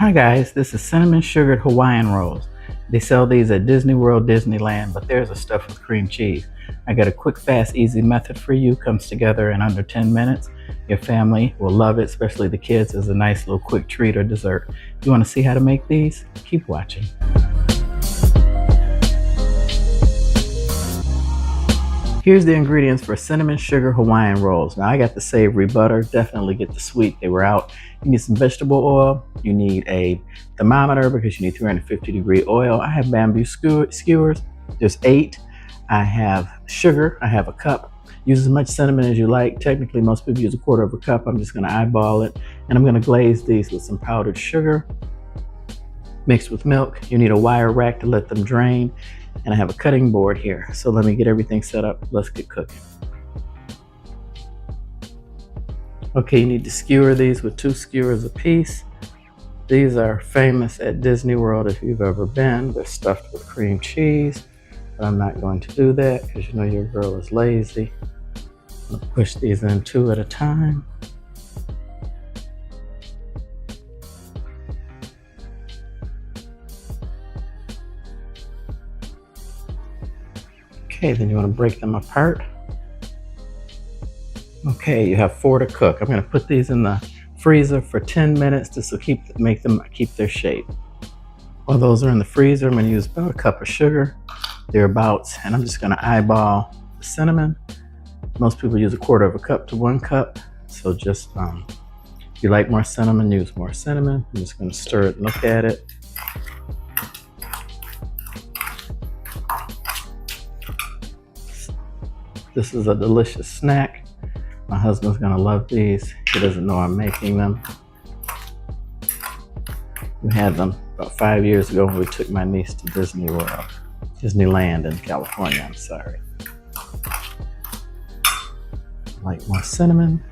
Hi guys, this is Cinnamon Sugar Hawaiian Rolls. They sell these at Disney World, Disneyland, but theirs are stuffed with cream cheese. I got a quick, fast, easy method for you. Comes together in under 10 minutes. Your family will love it, especially the kids, as a nice little quick treat or dessert. If you want to see how to make these? Keep watching. Here's the ingredients for Cinnamon Sugar Hawaiian Rolls. Now I got the savory butter, definitely get the sweet, they were out. You need some vegetable oil, you need a thermometer because you need 350-degree oil. I have bamboo skewers, there's 8. I have sugar, I have a cup. Use as much cinnamon as you like. Technically most people use 1/4 cup. I'm just gonna eyeball it. And I'm gonna glaze these with some powdered sugar mixed with milk. You need a wire rack to let them drain. And I have a cutting board here. So let me get everything set up. Let's get cooking. Okay, you need to skewer these with 2 skewers apiece. These are famous at Disney World if you've ever been. They're stuffed with cream cheese, but I'm not going to do that because you know your girl is lazy. I'm gonna push these in 2 at a time. Okay, then you want to break them apart. Okay, you have 4 to cook. I'm going to put these in the freezer for 10 minutes just to make them keep their shape. While those are in the freezer, I'm going to use about a cup of sugar, thereabouts, and I'm just going to eyeball the cinnamon. Most people use 1/4 cup to 1 cup, so just if you like more cinnamon, use more cinnamon. I'm just going to stir it and look at it. This is a delicious snack. My husband's gonna love these. He doesn't know I'm making them. We had them about 5 years ago when we took my niece to Disneyland in California, I'm sorry. Like more cinnamon.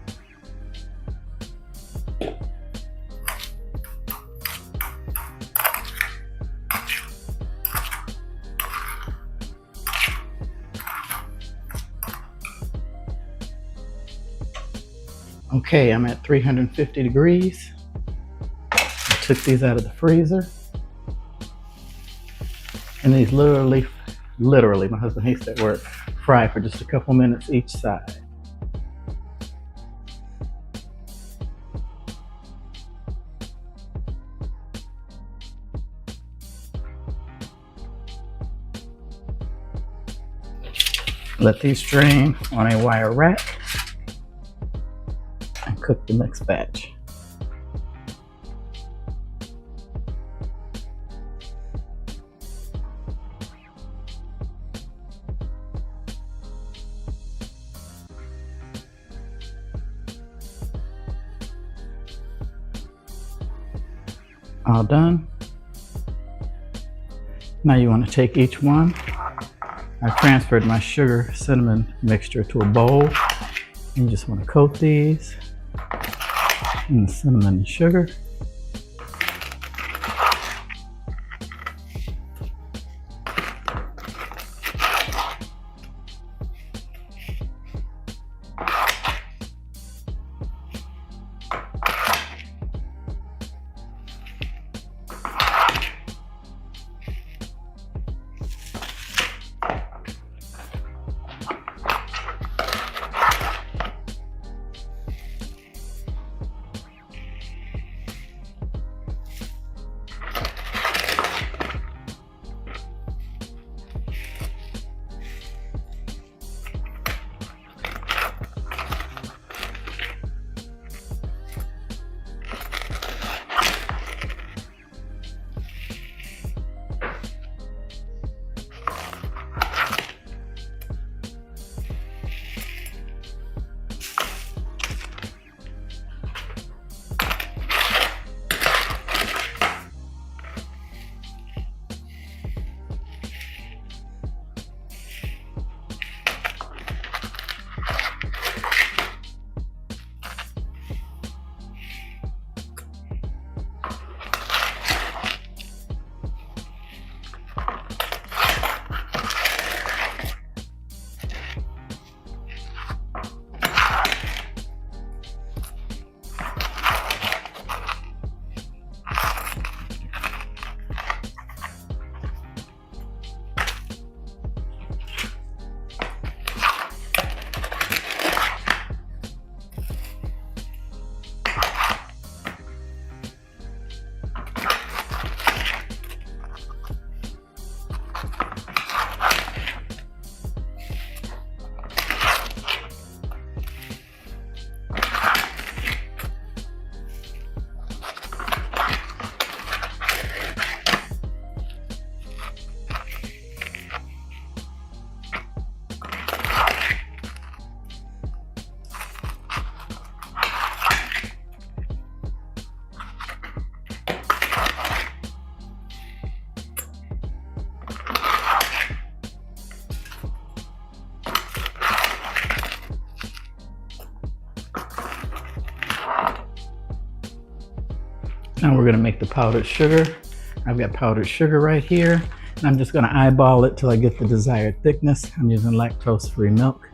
Okay, I'm at 350 degrees. I took these out of the freezer. And these literally, my husband hates that word, fry for just a couple minutes each side. Let these drain on a wire rack. Cook the next batch. All done. Now you want to take each one. I transferred my sugar cinnamon mixture to a bowl. You just want to coat these in the cinnamon and sugar. Now we're gonna make the powdered sugar. I've got powdered sugar right here, and I'm just gonna eyeball it till I get the desired thickness. I'm using lactose-free milk.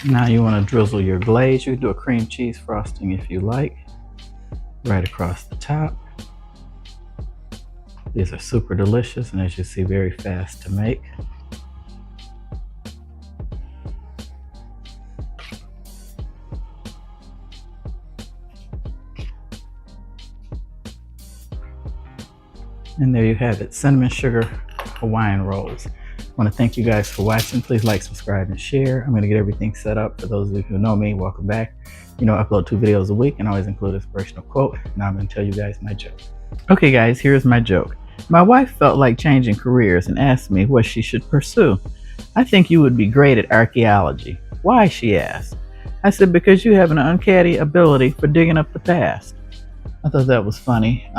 Now you want to drizzle your glaze. You can do a cream cheese frosting if you like, right across the top. These are super delicious, and as you see, very fast to make. And there you have it, Cinnamon Sugar Hawaiian Rolls. I want to thank you guys for watching. Please like, subscribe, and share. I'm going to get everything set up. For those of you who know me, welcome back. You know, I upload 2 videos a week and always include an inspirational quote. Now I'm going to tell you guys my joke. Okay guys, here's my joke. My wife felt like changing careers and asked me what she should pursue. I think you would be great at archaeology. Why, she asked. I said, because you have an uncanny ability for digging up the past. I thought that was funny.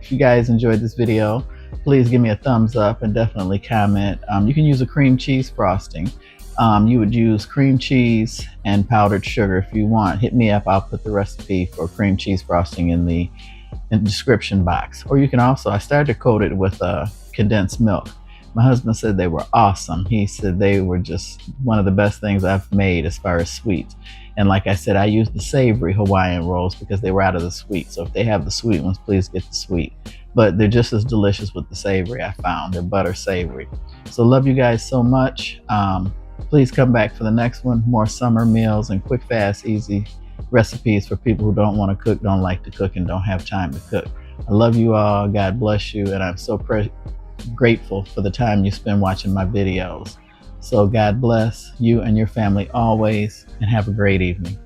If you guys enjoyed this video, please give me a thumbs up and definitely comment. You can use a cream cheese frosting. You would use cream cheese and powdered sugar if you want. Hit me up. I'll put the recipe for cream cheese frosting in the description box. Or you can also, I started to coat it with condensed milk. My husband said they were awesome. He said they were just one of the best things I've made as far as sweets. And like I said, I used the savory Hawaiian rolls because they were out of the sweet. So if they have the sweet ones, please get the sweet. But they're just as delicious with the savory, I found. They're butter savory. So love you guys so much. Please come back for the next one. More summer meals and quick, fast, easy recipes for people who don't want to cook, don't like to cook, and don't have time to cook. I love you all. God bless you. And I'm so grateful for the time you spend watching my videos. So God bless you and your family always, and have a great evening.